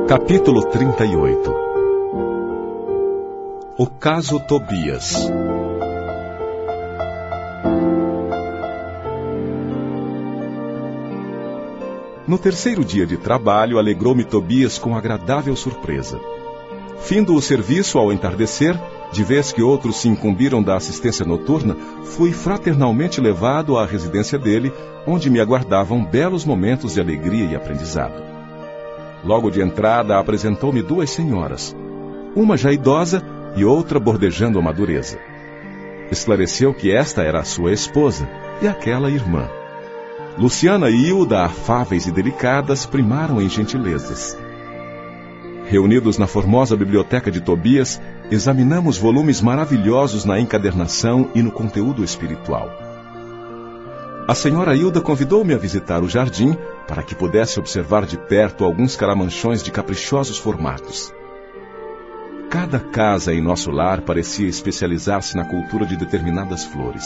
Capítulo 38. O caso Tobias. No terceiro dia de trabalho, alegrou-me Tobias com agradável surpresa. Findo o serviço ao entardecer, de vez que outros se incumbiram da assistência noturna, fui fraternalmente levado à residência dele, onde me aguardavam belos momentos de alegria e aprendizado. Logo de entrada, apresentou-me duas senhoras, uma já idosa e outra bordejando a madureza. Esclareceu que esta era a sua esposa e aquela irmã. Luciana e Hilda, afáveis e delicadas, primaram em gentilezas. Reunidos na formosa biblioteca de Tobias, examinamos volumes maravilhosos na encadernação e no conteúdo espiritual. A senhora Hilda convidou-me a visitar o jardim para que pudesse observar de perto alguns caramanchões de caprichosos formatos. Cada casa em nosso lar parecia especializar-se na cultura de determinadas flores.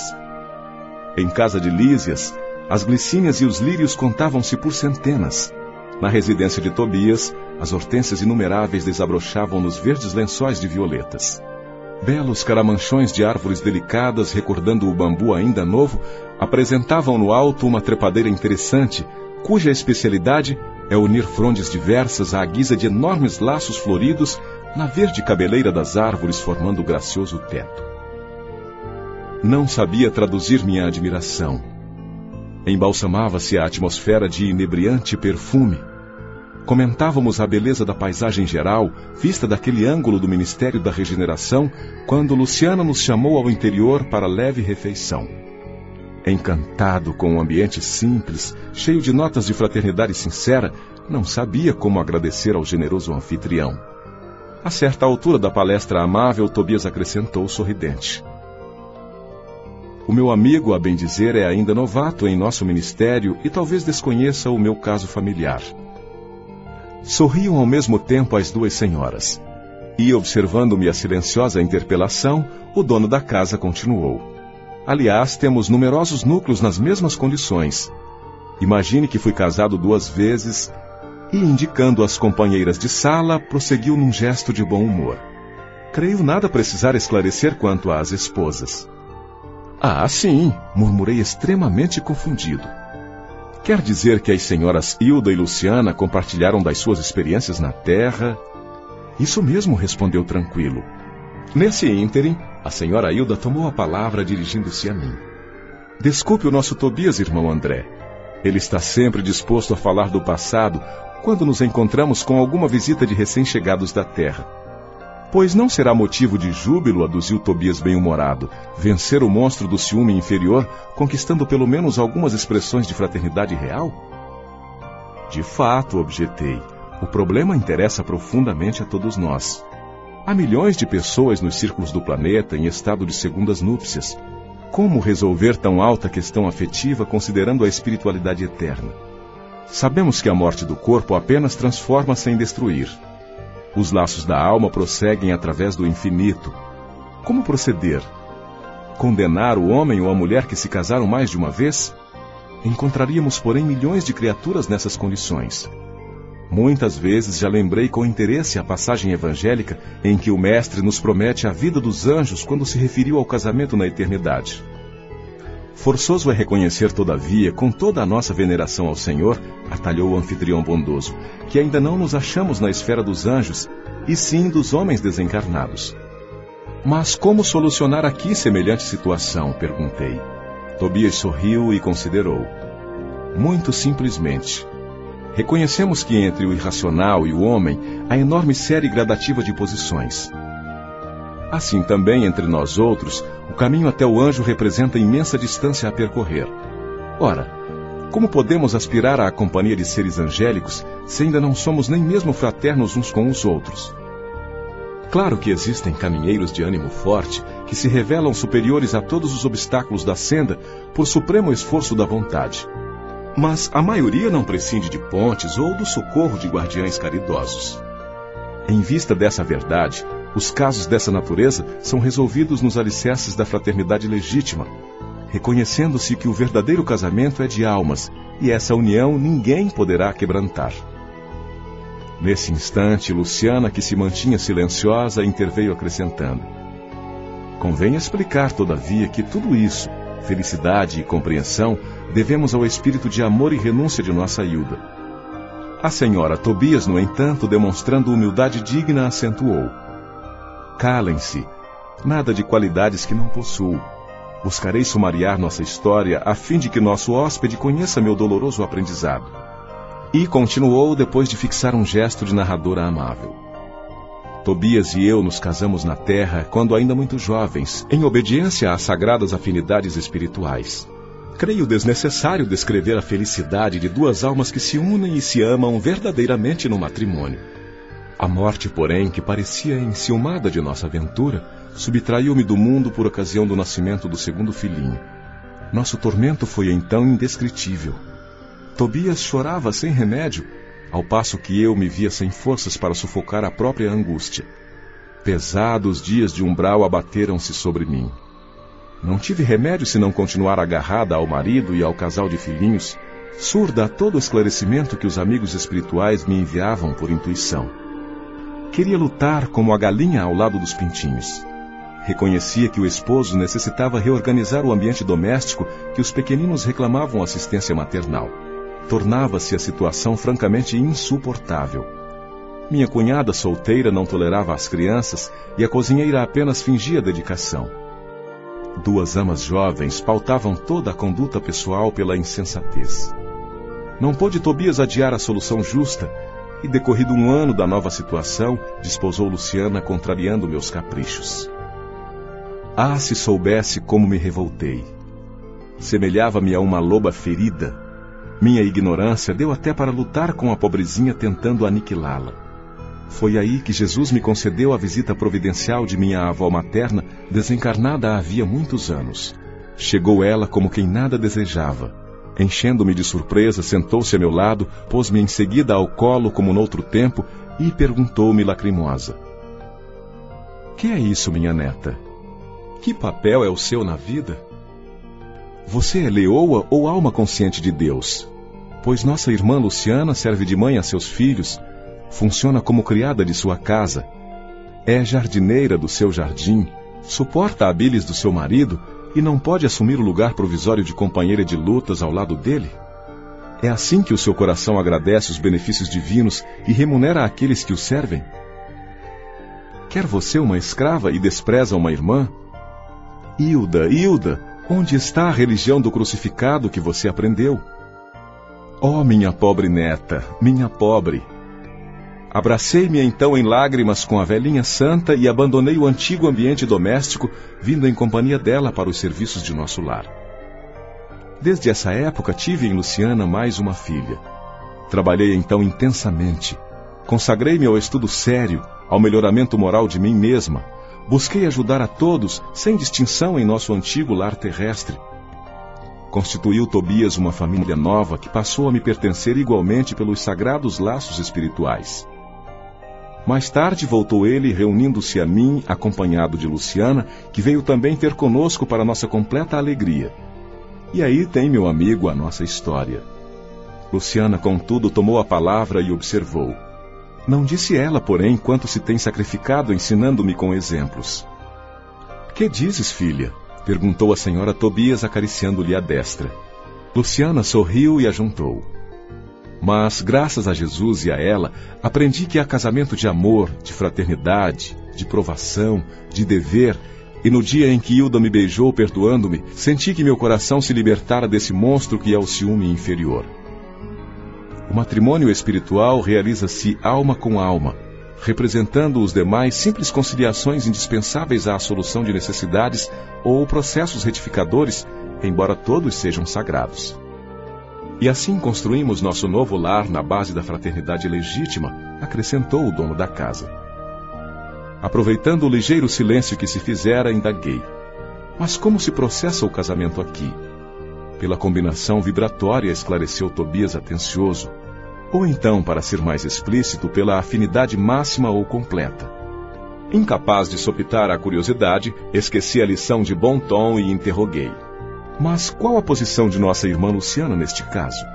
Em casa de Lísias, as glicínias e os lírios contavam-se por centenas. Na residência de Tobias, as hortênsias inumeráveis desabrochavam nos verdes lençóis de violetas. Belos caramanchões de árvores delicadas, recordando o bambu ainda novo, apresentavam no alto uma trepadeira interessante, cuja especialidade é unir frondes diversas à guisa de enormes laços floridos na verde cabeleira das árvores, formando o gracioso teto. Não sabia traduzir minha admiração. Embalsamava-se a atmosfera de inebriante perfume. Comentávamos a beleza da paisagem geral, vista daquele ângulo do Ministério da Regeneração, quando Luciana nos chamou ao interior para leve refeição. Encantado com o ambiente simples, cheio de notas de fraternidade sincera, não sabia como agradecer ao generoso anfitrião. A certa altura da palestra amável, Tobias acrescentou sorridente: "O meu amigo, a bem dizer, é ainda novato em nosso ministério e talvez desconheça o meu caso familiar." Sorriam ao mesmo tempo as duas senhoras. E, observando-me a silenciosa interpelação, o dono da casa continuou: "Aliás, temos numerosos núcleos nas mesmas condições. Imagine que fui casado 2 vezes..." E, indicando as companheiras de sala, prosseguiu num gesto de bom humor: "Creio nada precisar esclarecer quanto às esposas." "Ah, sim," murmurei extremamente confundido. "Quer dizer que as senhoras Hilda e Luciana compartilharam das suas experiências na terra?" "Isso mesmo," respondeu tranquilo. Nesse ínterim, a senhora Hilda tomou a palavra, dirigindo-se a mim: "Desculpe o nosso Tobias, irmão André. Ele está sempre disposto a falar do passado quando nos encontramos com alguma visita de recém-chegados da terra. Pois não será motivo de júbilo," aduziu Tobias bem-humorado, "vencer o monstro do ciúme inferior, conquistando pelo menos algumas expressões de fraternidade real?" "De fato," objetei, "o problema interessa profundamente a todos nós. Há milhões de pessoas nos círculos do planeta em estado de segundas núpcias. Como resolver tão alta questão afetiva considerando a espiritualidade eterna? Sabemos que a morte do corpo apenas transforma sem destruir. Os laços da alma prosseguem através do infinito. Como proceder? Condenar o homem ou a mulher que se casaram mais de uma vez? Encontraríamos, porém, milhões de criaturas nessas condições. Muitas vezes já lembrei com interesse a passagem evangélica em que o Mestre nos promete a vida dos anjos quando se referiu ao casamento na eternidade. Forçoso é reconhecer, todavia, com toda a nossa veneração ao Senhor, atalhou o anfitrião bondoso, que ainda não nos achamos na esfera dos anjos, e sim dos homens desencarnados. "Mas como solucionar aqui semelhante situação?" perguntei. Tobias sorriu e considerou. "Muito simplesmente. Reconhecemos que entre o irracional e o homem há enorme série gradativa de posições. Assim também, entre nós outros, o caminho até o anjo representa imensa distância a percorrer. Ora, como podemos aspirar à companhia de seres angélicos se ainda não somos nem mesmo fraternos uns com os outros? Claro que existem caminheiros de ânimo forte que se revelam superiores a todos os obstáculos da senda por supremo esforço da vontade. Mas a maioria não prescinde de pontes ou do socorro de guardiães caridosos. Em vista dessa verdade, os casos dessa natureza são resolvidos nos alicerces da fraternidade legítima, reconhecendo-se que o verdadeiro casamento é de almas, e essa união ninguém poderá quebrantar. Nesse instante, Luciana, que se mantinha silenciosa, interveio acrescentando: convém explicar, todavia, que tudo isso, felicidade e compreensão, devemos ao espírito de amor e renúncia de nossa Hilda. A senhora Tobias, no entanto, demonstrando humildade digna, acentuou: calem-se, nada de qualidades que não possuo. Buscarei sumariar nossa história, a fim de que nosso hóspede conheça meu doloroso aprendizado. E continuou, depois de fixar um gesto de narradora amável: Tobias e eu nos casamos na terra quando ainda muito jovens, em obediência às sagradas afinidades espirituais. Creio desnecessário descrever a felicidade de duas almas que se unem e se amam verdadeiramente no matrimônio. A morte, porém, que parecia enciumada de nossa aventura, subtraiu-me do mundo por ocasião do nascimento do segundo filhinho. Nosso tormento foi então indescritível. Tobias chorava sem remédio, ao passo que eu me via sem forças para sufocar a própria angústia. Pesados dias de umbral abateram-se sobre mim. Não tive remédio senão continuar agarrada ao marido e ao casal de filhinhos, surda a todo o esclarecimento que os amigos espirituais me enviavam por intuição. Queria lutar como a galinha ao lado dos pintinhos. Reconhecia que o esposo necessitava reorganizar o ambiente doméstico, que os pequeninos reclamavam assistência maternal. Tornava-se a situação francamente insuportável. Minha cunhada solteira não tolerava as crianças e a cozinheira apenas fingia dedicação. Duas amas jovens pautavam toda a conduta pessoal pela insensatez. Não pôde Tobias adiar a solução justa, e decorrido um ano da nova situação, desposou Luciana, contrariando meus caprichos. Ah, se soubesse como me revoltei! Semelhava-me a uma loba ferida. Minha ignorância deu até para lutar com a pobrezinha, tentando aniquilá-la. Foi aí que Jesus me concedeu a visita providencial de minha avó materna, desencarnada havia muitos anos. Chegou ela como quem nada desejava. Enchendo-me de surpresa, sentou-se a meu lado, pôs-me em seguida ao colo como noutro tempo e perguntou-me lacrimosa: que é isso, minha neta? Que papel é o seu na vida? Você é leoa ou alma consciente de Deus? Pois nossa irmã Luciana serve de mãe a seus filhos, funciona como criada de sua casa, é jardineira do seu jardim, suporta a bilis do seu marido e não pode assumir o lugar provisório de companheira de lutas ao lado dele? É assim que o seu coração agradece os benefícios divinos e remunera aqueles que o servem? Quer você uma escrava e despreza uma irmã? Hilda, Hilda, onde está a religião do crucificado que você aprendeu? Oh, minha pobre neta, minha pobre! Abracei-me então em lágrimas com a velhinha santa e abandonei o antigo ambiente doméstico, vindo em companhia dela para os serviços de nosso lar. Desde essa época tive em Luciana mais uma filha. Trabalhei então intensamente. Consagrei-me ao estudo sério, ao melhoramento moral de mim mesma. Busquei ajudar a todos, sem distinção em nosso antigo lar terrestre. Constituiu Tobias uma família nova que passou a me pertencer igualmente pelos sagrados laços espirituais. Mais tarde voltou ele, reunindo-se a mim, acompanhado de Luciana, que veio também ter conosco para nossa completa alegria. E aí tem, meu amigo, a nossa história. Luciana, contudo, tomou a palavra e observou. Não disse ela, porém, quanto se tem sacrificado ensinando-me com exemplos. Que dizes, filha? Perguntou a senhora Tobias, acariciando-lhe a destra. Luciana sorriu e ajuntou. Mas, graças a Jesus e a ela, aprendi que há casamento de amor, de fraternidade, de provação, de dever, e no dia em que Hilda me beijou perdoando-me, senti que meu coração se libertara desse monstro que é o ciúme inferior. O matrimônio espiritual realiza-se alma com alma, representando os demais simples conciliações indispensáveis à solução de necessidades ou processos retificadores, embora todos sejam sagrados. E assim construímos nosso novo lar na base da fraternidade legítima, acrescentou o dono da casa. Aproveitando o ligeiro silêncio que se fizera, indaguei. Mas como se processa o casamento aqui? Pela combinação vibratória, esclareceu Tobias atencioso. Ou então, para ser mais explícito, pela afinidade máxima ou completa. Incapaz de sopitar a curiosidade, esqueci a lição de bom tom e interroguei. Mas qual a posição de nossa irmã Luciana neste caso?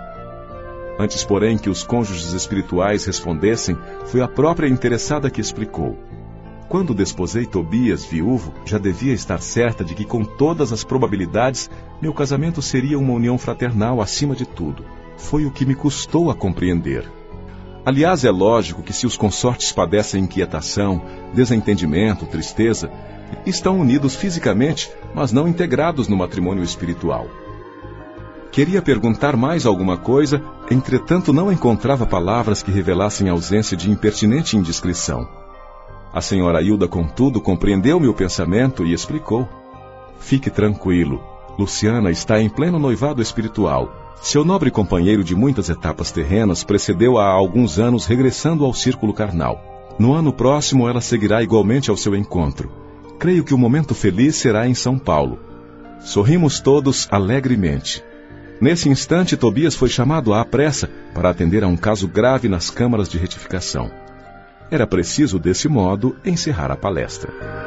Antes, porém, que os cônjuges espirituais respondessem, foi a própria interessada que explicou. Quando desposei Tobias, viúvo, já devia estar certa de que, com todas as probabilidades, meu casamento seria uma união fraternal acima de tudo. Foi o que me custou a compreender. Aliás, é lógico que se os consortes padecem inquietação, desentendimento, tristeza, estão unidos fisicamente, mas não integrados no matrimônio espiritual. Queria perguntar mais alguma coisa, entretanto não encontrava palavras que revelassem a ausência de impertinente indiscrição. A senhora Hilda, contudo, compreendeu meu pensamento e explicou. Fique tranquilo, Luciana está em pleno noivado espiritual. Seu nobre companheiro de muitas etapas terrenas precedeu-a há alguns anos regressando ao círculo carnal. No ano próximo ela seguirá igualmente ao seu encontro. Creio que o momento feliz será em São Paulo. Sorrimos todos alegremente. Nesse instante, Tobias foi chamado à pressa para atender a um caso grave nas câmaras de retificação. Era preciso, desse modo, encerrar a palestra.